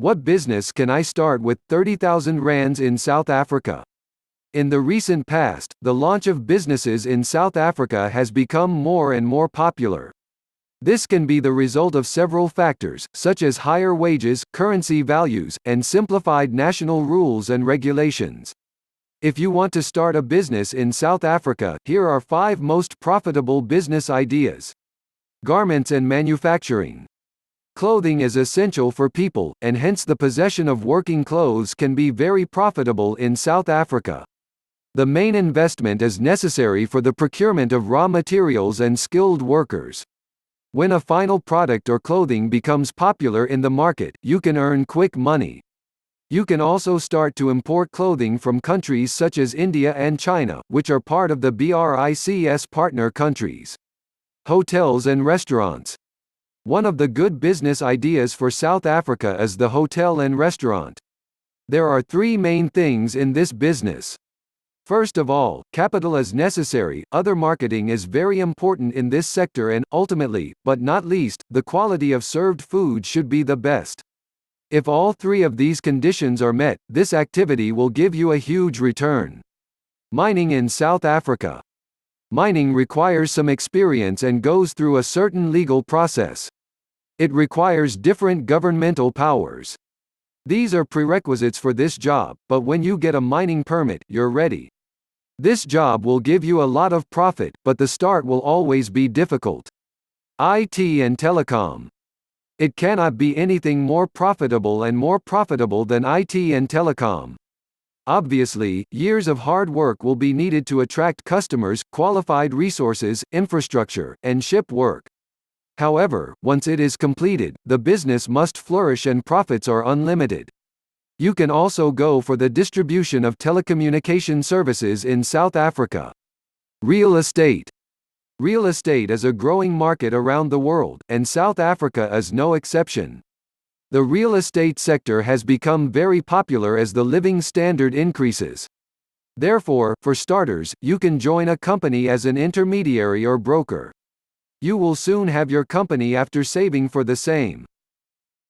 What business can I start with 30,000 rands in South Africa? In the recent past, the launch of businesses in South Africa has become more and more popular. This can be the result of several factors, such as higher wages, currency values, and simplified national rules and regulations. If you want to start a business in South Africa, here are 5 most profitable business ideas. Garments and manufacturing. Clothing is essential for people, and hence the possession of working clothes can be very profitable in South Africa. The main investment is necessary for the procurement of raw materials and skilled workers. When a final product or clothing becomes popular in the market, you can earn quick money. You can also start to import clothing from countries such as India and China, which are part of the BRICS partner countries. Hotels and restaurants. One of the good business ideas for South Africa is the hotel and restaurant. There are 3 main things in this business. First of all, capital is necessary. Other marketing is very important in this sector and, ultimately, but not least, the quality of served food should be the best. If all 3 of these conditions are met, this activity will give you a huge return. Mining in South Africa. Mining requires some experience and goes through a certain legal process. It requires different governmental powers. These are prerequisites for this job, but when you get a mining permit, you're ready. This job will give you a lot of profit, but the start will always be difficult. IT and Telecom. It cannot be anything more profitable than IT and Telecom. Obviously, years of hard work will be needed to attract customers, qualified resources, infrastructure, and ship work. However, once it is completed, the business must flourish and profits are unlimited. You can also go for the distribution of telecommunication services in South Africa. Real estate. Real estate is a growing market around the world, and South Africa is no exception. The real estate sector has become very popular as the living standard increases. Therefore, for starters, you can join a company as an intermediary or broker. You will soon have your company after saving for the same.